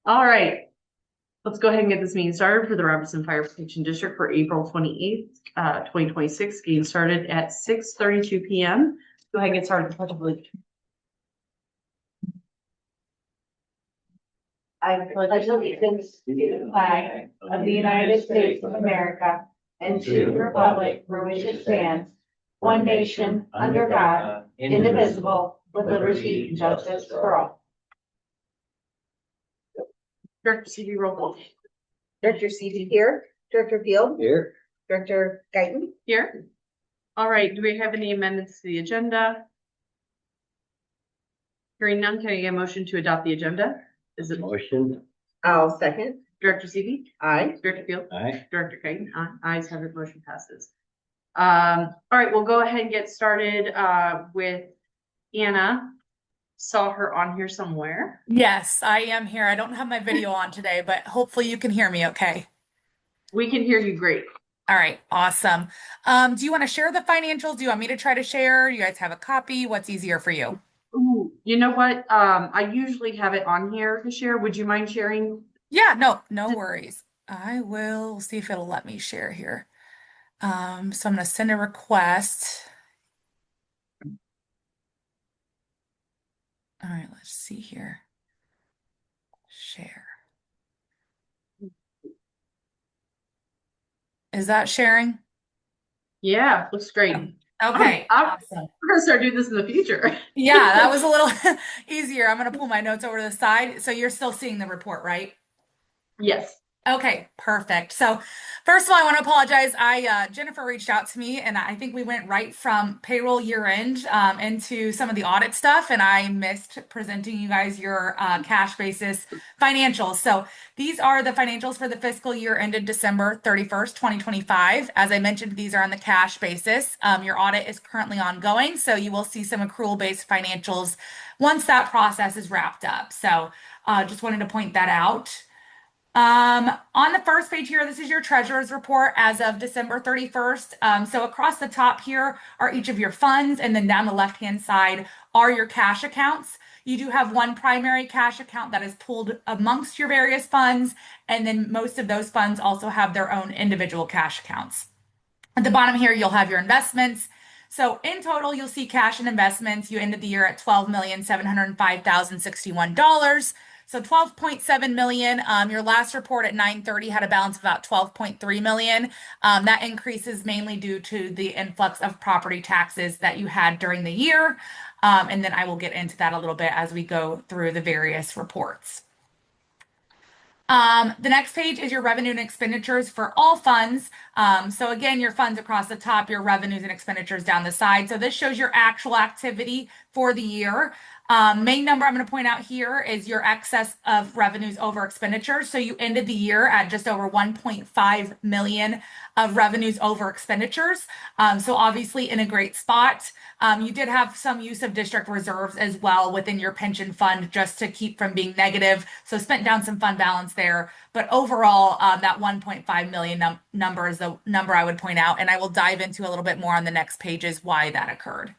All right, let's go ahead and get this meeting started for the Robertson Fire Protection District for April 28th, 2026. Getting started at 6:32 p.m. Go ahead and get started. I pledge allegiance to the flag of the United States of America and to the republic for which it stands, one nation, under God, indivisible, with liberty and justice for all. Director CV, roll call. Director Seavey here. Director Field. Here. Director Guyton. Here. All right, do we have any amendments to the agenda? Hearing none, can I get a motion to adopt the agenda? Is it Motion. I'll second. Director CV? Aye. Director Field? Aye. Director Kane? Ayes have it, motion passes. All right, we'll go ahead and get started with Anna. Saw her on here somewhere. Yes, I am here. I don't have my video on today, but hopefully you can hear me okay. We can hear you great. All right, awesome. Do you want to share the financials? Do you want me to try to share? You guys have a copy? What's easier for you? Ooh, you know what? I usually have it on here to share. Would you mind sharing? Yeah, no worries. I will see if it'll let me share here. So I'm going to send a request. All right, let's see here. Share. Is that sharing? Yeah, looks great. Okay, I'm awesome. gonna start doing this in the future. Yeah, that was a little easier. I'm going to pull my notes over to the side. So you're still seeing the report, right? Yes. Okay, perfect. So first of all, I want to apologize. Jennifer reached out to me and I think we went right from payroll year end into some of the audit stuff, and I missed presenting you guys your cash basis financials. So these are the financials for the fiscal year ended December 31st, 2025. As I mentioned, these are on the cash basis. Your audit is currently ongoing, so you will see some accrual-based financials once that process is wrapped up. So just wanted to point that out. On the first page here, this is your treasurer's report as of December 31st. So across the top here are each of your funds, and then down the left-hand side are your cash accounts. You do have one primary cash account that is pooled amongst your various funds, and then most of those funds also have their own individual cash accounts. At the bottom here, you'll have your investments. So in total, you'll see cash and investments. You ended the year at $12,705,061. So 12.7 million. Your last report at 9:30 had a balance of about 12.3 million. That increase is mainly due to the influx of property taxes that you had during the year. And then I will get into that a little bit as we go through the various reports. The next page is your revenue and expenditures for all funds. So again, your funds across the top, your revenues and expenditures down the side. So this shows your actual activity for the year. Main number I'm going to point out here is your excess of revenues over expenditures. So you ended the year at just over 1.5 million of revenues over expenditures. So obviously in a great spot. You did have some use of district reserves as well within your pension fund just to keep from being negative. So spent down some fund balance there. But overall, that 1.5 million number is the number I would point out. And I will dive into a little bit more on the next pages why that occurred.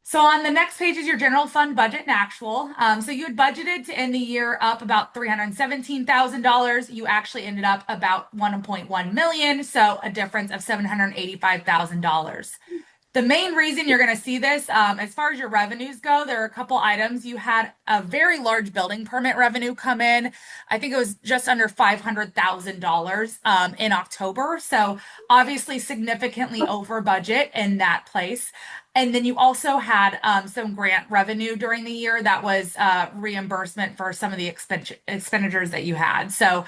So on the next page is your general fund budget and actual. So you had budgeted to end the year up about $317,000. You actually ended up about 1.1 million, so a difference of $785,000. The main reason you're going to see this, as far as your revenues go, there are a couple items. You had a very large building permit revenue come in. I think it was just under $500,000 in October. So obviously significantly over budget in that place. And then you also had some grant revenue during the year that was reimbursement for some of the expenditures that you had. So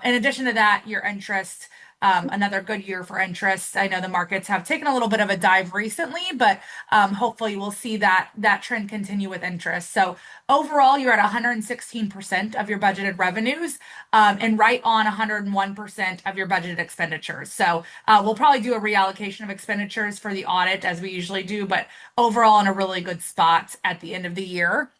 in addition to that, your interest, another good year for interest. I know the markets have taken a little bit of a dive recently, but hopefully we'll see that trend continue with interest. So overall, you're at 116% of your budgeted revenues and right on 101% of your budgeted expenditures. So we'll probably do a reallocation of expenditures for the audit as we usually do, but overall in a really good spot at the end of the year.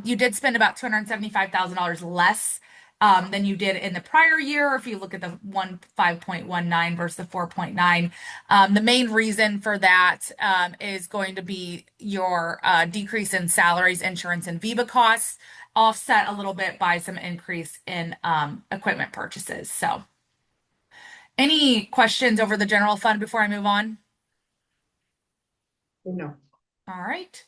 You did spend about $275,000 less than you did in the prior year. If you look at the 5.19 versus the 4.9, the main reason for that is going to be your decrease in salaries, insurance, and VIBA costs, offset a little bit by some increase in equipment purchases. So, any questions over the general fund before I move on? No. All right.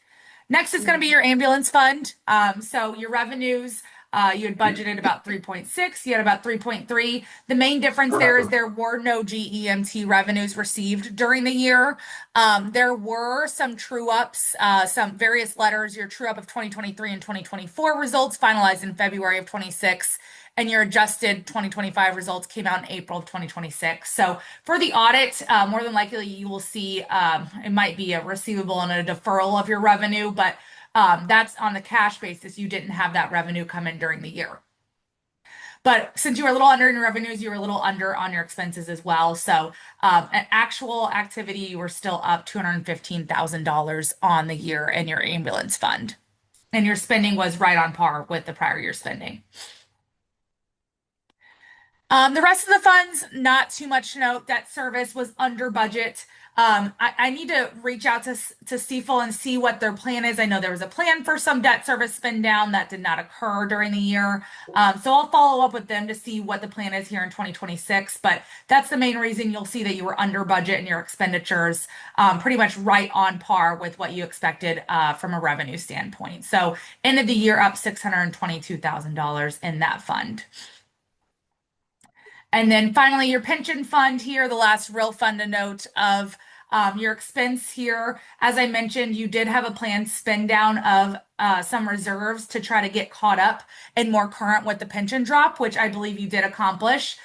Next is going to be your ambulance fund. So your revenues, you had budgeted about 3.6, you had about 3.3. The main difference there is there were no GEMT revenues received during the year. There were some true ups, some various letters, your true up of 2023 and 2024 results finalized in February of 26, and your adjusted 2025 results came out in April of 2026. So for the audit, more than likely you will see it might be a receivable and a deferral of your revenue, but that's on the cash basis. You didn't have that revenue come in during the year. But since you were a little under in your revenues, you were a little under on your expenses as well. So an actual activity, you were still up $215,000 on the year in your ambulance fund. And your spending was right on par with the prior year spending. The rest of the funds, not too much to note. Debt service was under budget. I need to reach out to CFL and see what their plan is. I know there was a plan for some debt service spend down that did not occur during the year. So I'll follow up with them to see what the plan is here in 2026. But that's the main reason you'll see that you were under budget in your expenditures, pretty much right on par with what you expected from a revenue standpoint. So ended the year up $622,000 in that fund. And then finally, your pension fund here, the last real fund to note of your expense here. As I mentioned, you did have a planned spend down of some reserves to try to get caught up and more current with the pension drop, which I believe you did accomplish.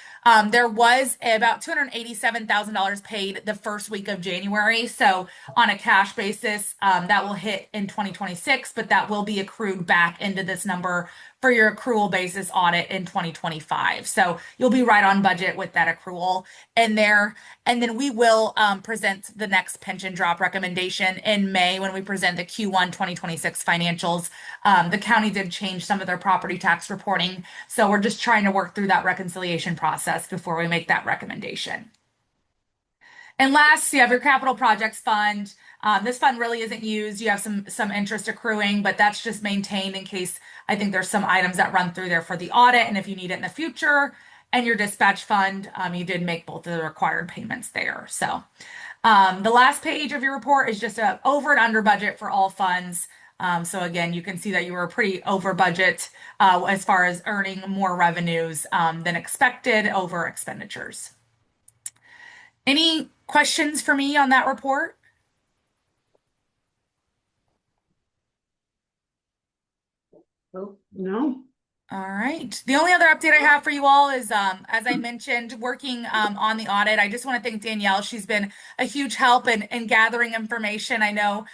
There was about $287,000 paid the first week of January. So on a cash basis, that will hit in 2026, but that will be accrued back into this number for your accrual basis audit in 2025. So you'll be right on budget with that accrual in there. And then we will present the next pension drop recommendation in May when we present the Q1 2026 financials. The county did change some of their property tax reporting. So we're just trying to work through that reconciliation process before we make that recommendation. And last, you have your capital projects fund. This fund really isn't used. You have some interest accruing, but that's just maintained in case I think there's some items that run through there for the audit and if you need it in the future. And your dispatch fund, you did make both of the required payments there. So the last page of your report is just a over and under budget for all funds. So again, you can see that you were pretty over budget as far as earning more revenues than expected over expenditures. Any questions for me on that report? No. All right. The only other update I have for you all is, as I mentioned, working on the audit. I just want to thank Danielle. She's been a huge help in gathering information. I know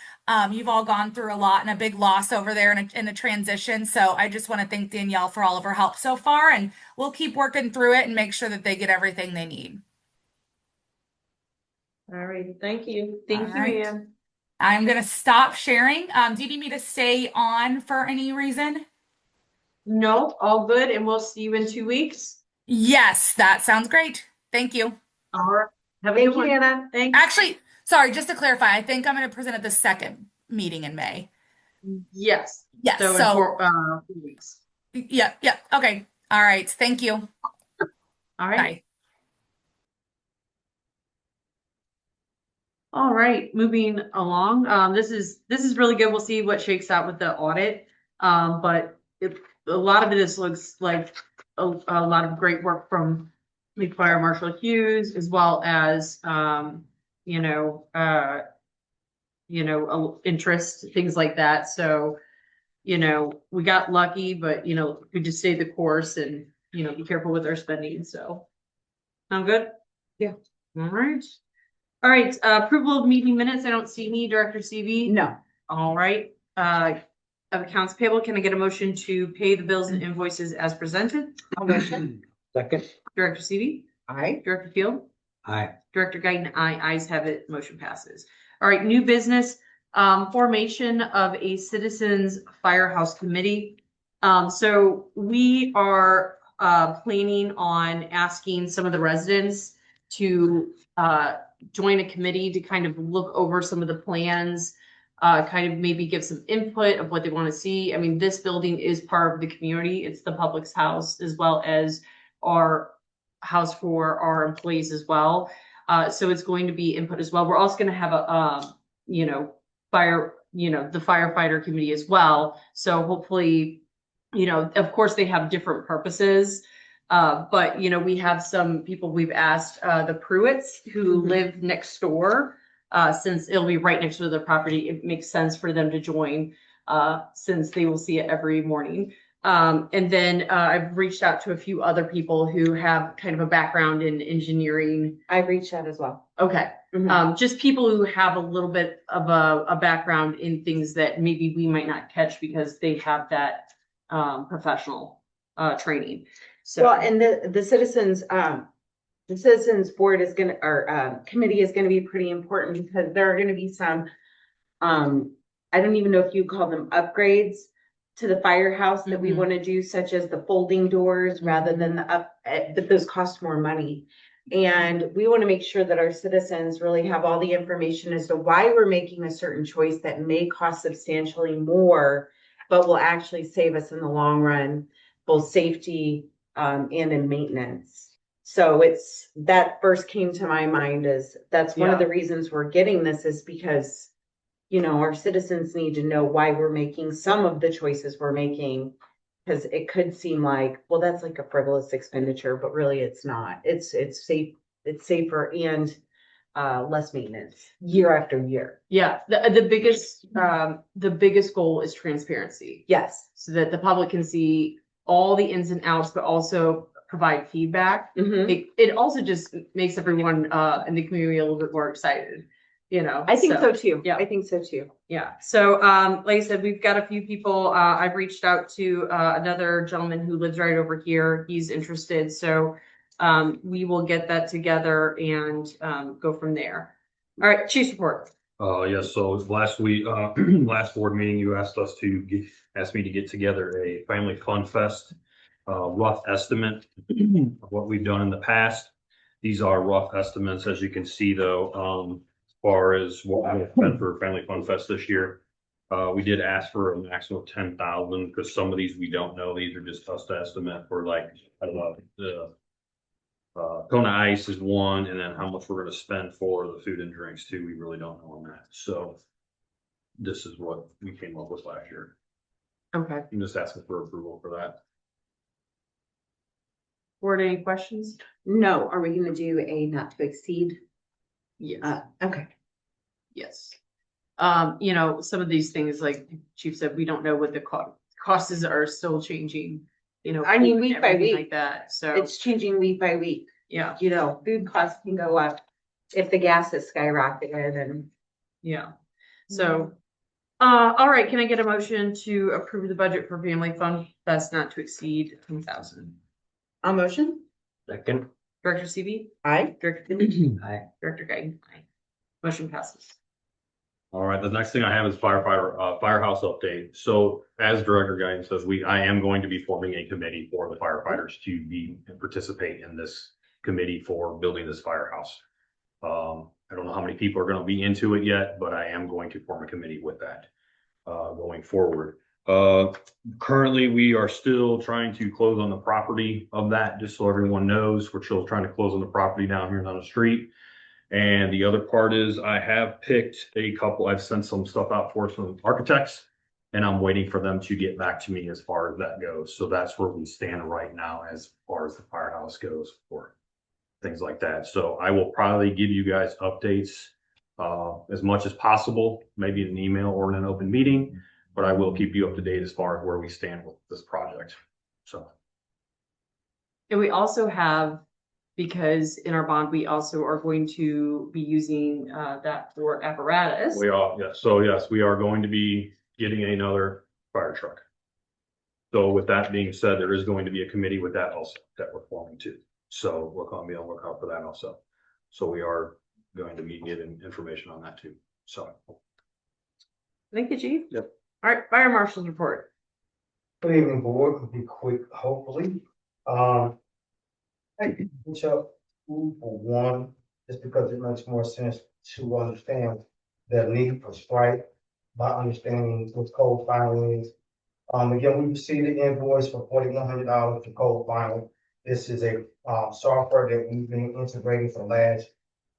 you've all gone through a lot and a big loss over there in a transition. So I just want to thank Danielle for all of her help so far, and we'll keep working through it and make sure that they get everything they need. All right, thank you. Thank All you, right. Ann. I'm going to stop sharing. Do you need me to stay on for any reason? No, all good, and we'll see you in 2 weeks. Yes, that sounds great. Thank you. All right. Have a Thank good you, one. Anna. Thanks. Actually, sorry, just to clarify, I think I'm going to present at the second meeting in May. Yes. Yes. So, in So, 4 weeks. yeah. Okay. All right. Thank you. All right. Bye. All right, moving along. This is really good. We'll see what shakes out with the audit. But a lot of it looks like a lot of great work from Fire Marshal Hughes, as well as interest, things like that. So, we got lucky, but we just stayed the course and be careful with our spending. So, sound good? Yeah. All right. All right, approval of meeting minutes. I don't see any. Director CV? No. All right. Of accounts payable, can I get a motion to pay the bills and invoices as presented? I'll motion. Second. Director CV? Aye. Director Field? Aye. Director Guyton, aye. Ayes have it. Motion passes. All right, new business, formation of a citizens firehouse committee. So we are planning on asking some of the residents to join a committee to kind of look over some of the plans, kind of maybe give some input of what they want to see. I mean, this building is part of the community. It's the public's house as well as our house for our employees as well. So it's going to be input as well. We're also going to have a, you know, the firefighter committee as well. So hopefully, you know, of course they have different purposes. But you know, we have some people we've asked, the Pruitts who live next door, since it'll be right next to their property, it makes sense for them to join, since they will see it every morning. And then, I've reached out to a few other people who have kind of a background in engineering. I've reached out as well. Okay. Just people who have a little bit of a background in things that maybe we might not catch because they have that, professional, training. So. Well, and the citizens board is gonna, or committee is gonna be pretty important because there are gonna be some, I don't even know if you call them upgrades to the firehouse that we Mhm. want to do, such as the folding doors rather than but those cost more money. And we want to make sure that our citizens really have all the information as to why we're making a certain choice that may cost substantially more, but will actually save us in the long run, both safety, and in maintenance. So it's, that first came to my mind is, that's one of the reasons we're getting this is because, you know, our citizens need to know why we're making some of the choices we're making. Cause it could seem like, well, that's like a frivolous expenditure, but really it's not. It's safe, it's safer and less maintenance year after year. Yeah, the biggest goal is transparency, Yes. so that the public can see all the ins and outs, but also provide feedback. Mhm. It also just makes everyone in the community a little bit more excited, you know. I think so too. Yeah. I think so too. Yeah, so like I said, we've got a few people. I've reached out to another gentleman who lives right over here. He's interested, so we will get that together and go from there. All right, chief's report. Yes, so last week, last board meeting, you asked me to get together a family fun fest, rough estimate of what we've done in the past. These are rough estimates, as you can see though, as far as what we've spent for Family Fun Fest this year. We did ask for a maximum of 10,000 because some of these we don't know. These are just us to estimate for, like, I don't know, the Kona Ice is one, and then how much we're gonna spend for the food and drinks too, we really don't know on that, so. This is what we came up with last year. Okay. I'm just asking for approval for that. Board, any questions? No, are we gonna do a not to exceed? Yes. Okay. Yes. You know, some of these things, like Chief said, we don't know what the costs are still changing, you know. I mean, food and week by everything week. Like that, so, It's changing week by week. yeah, You know, food costs can go up if the gas is skyrocketed and. yeah. So, all right, can I get a motion to approve the budget for Family Fun Fest not to exceed 10,000? A motion? Second. Director CB? Aye. Director Finley? Aye. Director Guyton? Aye. Motion passes. All right, the next thing I have is firehouse update. So as Director Guidance says, I am going to be forming a committee for the firefighters to be and participate in this committee for building this firehouse. I don't know how many people are gonna be into it yet, but I am going to form a committee with that, going forward. Currently, we are still trying to close on the property of that, just so everyone knows. We're still trying to close on the property down here down the street. And the other part is I have picked a couple, I've sent some stuff out for some architects, and I'm waiting for them to get back to me as far as that goes. So that's where we stand right now as far as the firehouse goes for things like that. So I will probably give you guys updates as much as possible, maybe in an email or in an open meeting, but I will keep you up to date as far as where we stand with this project. So. And we also have, because in our bond, we also are going to be using that for apparatus. We are, yes. So yes, we are going to be getting another fire truck. So with that being said, there is going to be a committee with that also that we're forming too. So we're going to be on the lookout for that also. So we are going to be getting information on that too. So. Thank you, Chief. Yep. All right, Fire Marshal's report. Good evening, board. Will be quick, hopefully. I think which up food for one, just because it makes more sense to understand the need for Stripe by understanding what code filing is. Again, we received an invoice for $4,100 for code filing. This is a, software that we've been integrating for the last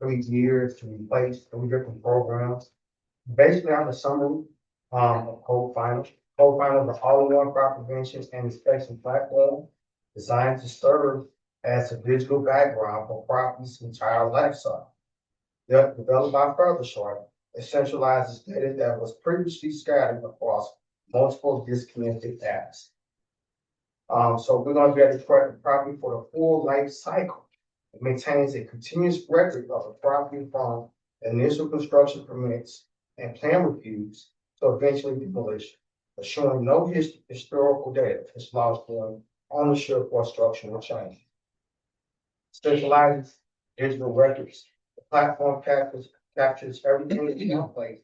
3 years to replace 3 different programs. Basically, I'm a summary, of code filing. Code filing is an all-in-one fraud prevention and inspection platform designed to serve as a digital background for property's entire life cycle. Developed by FurtherShort, it centralizes data that was previously scattered across multiple disconnected apps. So we're gonna be able to track the property for the full life cycle. It maintains a continuous record of the property from initial construction permits and plan reviews to eventually demolition, assuring no historical data is lost during ownership or structural change. Specializes digital records. The platform captures everything that's in place,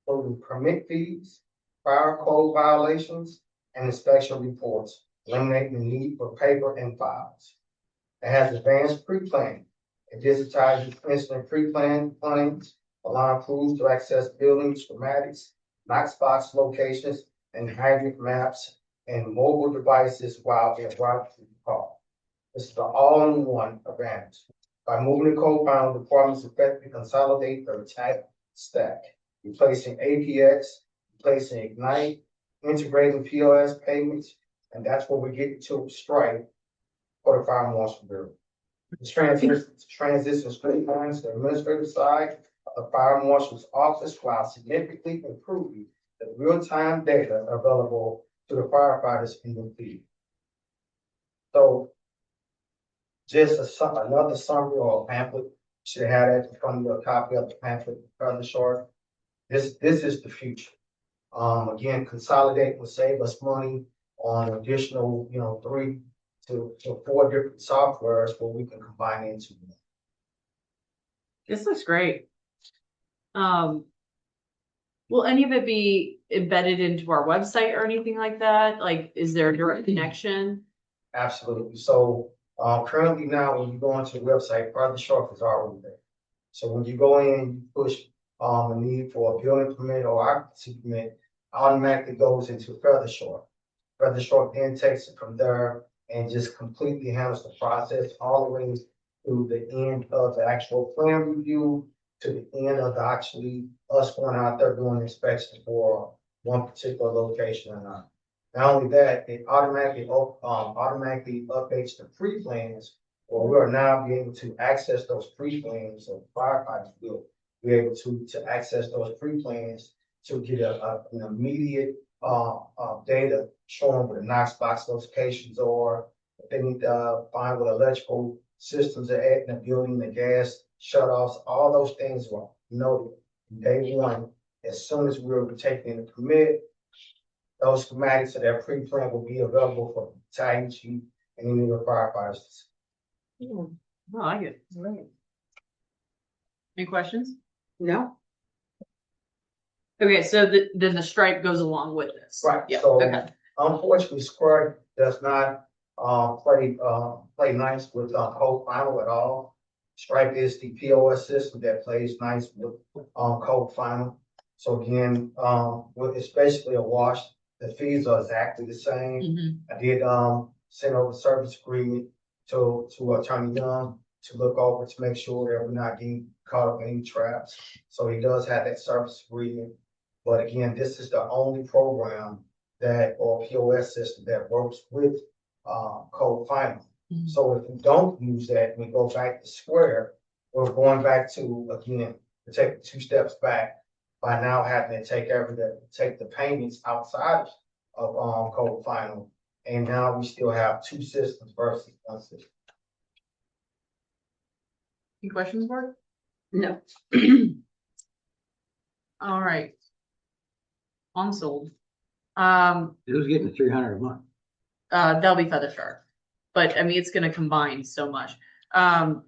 including permit fees, fire code violations, and inspection reports, eliminating the need for paper and files. It has advanced pre-planning. It digitizes instant pre-plan plans, allowing crews to access building schematics, Knox box locations, and hydrant maps and mobile devices while in route to the car. This is the all-in-one advantage. By moving the code filing, departments effectively consolidate their tech stack, replacing APX, replacing Ignite, integrating POS payments, and that's what we get to Stripe for the fire marshal bureau. This transition streamlines the administrative side of the fire marshal's office while significantly improving the real-time data available to the firefighters in the field. So just another summary or pamphlet, should have that in front of you, a copy of the pamphlet, further short. This is the future. Again, consolidate will save us money on additional, 3 to 4 different softwares where we can combine into one. This looks great. Will any of it be embedded into our website or anything like that? Like, is there a direct connection? Absolutely. So, currently now, when you go onto the website, Further Short is already there. So when you go in, you push, a need for a building permit or occupancy permit, automatically goes into Further Short. Further Short then takes it from there and just completely handles the process all the way to the end of the actual plan review, to the end of the actually us going out there doing inspection for one particular location or not. Not only that, it automatically updates the pre-plans, or we are now be able to access those pre-plans, so firefighters will be able to access those pre-plans to get an immediate data showing where the Knox box locations are. If they need to find what electrical systems are at in the building, the gas shutoffs, all those things were noted from day one. As soon as we were taking the permit, those schematics of that pre-plan will be available for the battalion chief and any of the firefighters. Oh, I like it. Right. Any questions? No, Okay, so then the stripe goes along with this. Right, Yeah, so okay. unfortunately, Squirt does not play nice with code final at all. Stripe is the POS system that plays nice with code final. So again, it's basically a wash. The fees are exactly the same. Mhm. I did send over the service agreement to Attorney Young to look over to make sure that we're not getting caught up in any traps. So he does have that service agreement. But again, this is the only program or POS system that works with code final. Mhm. So if we don't use that, we go back to Square, we're going back to, again, to take 2 steps back by now having to take the payments outside of code final. And now we still have 2 systems versus 1 system. Any questions, Mark? no. All right. Unsold. Who's getting 300 a month? That'll be Feather Shark. But I mean, it's gonna combine so much. All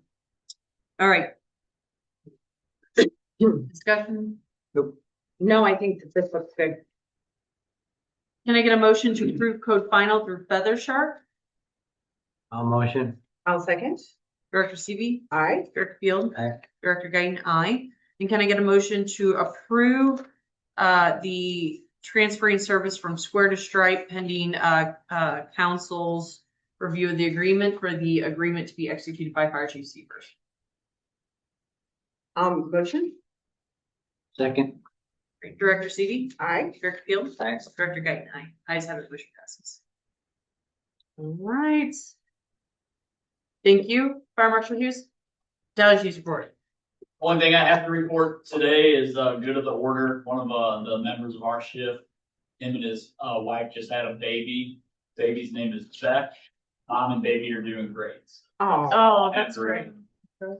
right. Discussion. No, I think that this looks good. Can I get a motion to approve code final through Feather Shark? I'll motion. I'll second. Director Seavey. Aye. Director Field. Aye. Director Guyton, aye. And can I get a motion to approve the transferring service from Square to Stripe pending council's review of the agreement for the agreement to be executed by Fire Chief Seavers? Motion. Second. Director Seavey. Aye. Director Field. Aye. Director Guyton, aye. Ayes have it, motion passes. All right. Thank you, Fire Marshal Hughes. Dallas Chiefs report. One thing I have to report today is good of the order. One of the members of our shift, him and his wife just had a baby. Baby's name is Beck. Mom and baby are doing great. Oh, Oh, that's great. so a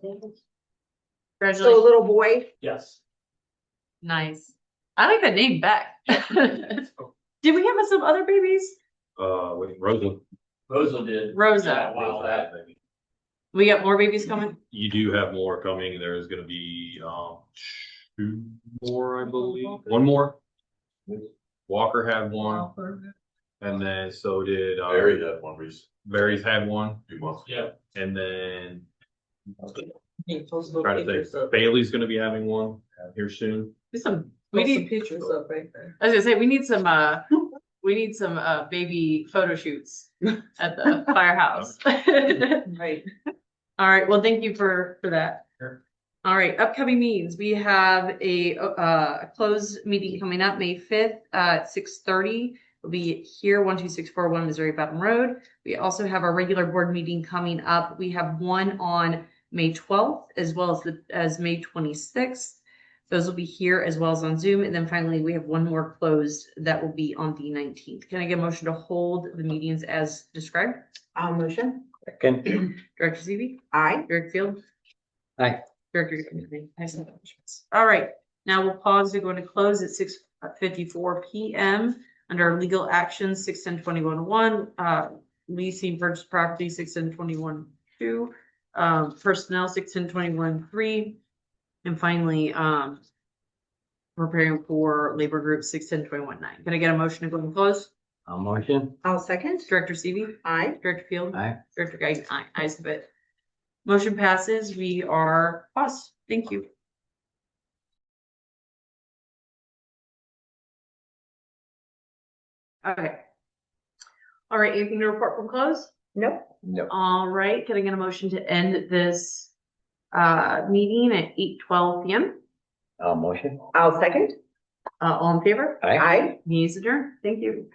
Congratulations. little boy. Yes. Nice. I like that name, Beck. Did we have some other babies? Wait, Rosa. Rosa did. Rosa. A while back. We got more babies coming? You do have more coming. There's gonna be, 2 more, I believe. One more. Walker had one, and then so did, Barry had one recently, Barry's had one, 2 months. Yeah. and then Post little try to pictures think, up. Bailey's gonna be having one here soon. We Post some need, pictures up right there. I was gonna say, we need some baby photo shoots at the firehouse. Right. All right, well, thank you for that. Sure. All right, upcoming meetings, we have a closed meeting coming up May 5th at 6:30. We'll be here, 12641 Missouri Bottom Road. We also have our regular board meeting coming up. We have one on May 12th as well as May 26th. Those will be here as well as on Zoom. And then finally, we have one more closed that will be on the 19th. Can I get a motion to hold the meetings as described? Motion. Second. Director Seavey. Aye. Director Field. Aye. Director. All right, now we'll pause to go into close at 6:54 p.m. under legal actions, 610-21-1, leasing purchase property, 610-21-2, personnel, 610-21-3, and finally, preparing for labor group, 610-21-9. Can I get a motion to go and close? I'll motion. I'll second. Director Seavey. Aye. Director Field. Aye. Director Guy. Aye. Ayes have it. Motion passes. We are paused. Thank you. Okay. All right, anything to report from close? Nope. Nope. All right, can I get a motion to end this meeting at 8:12 p.m.? I'll motion. I'll second. All in favor? Aye. Aye. Meeting is adjourned. Thank you.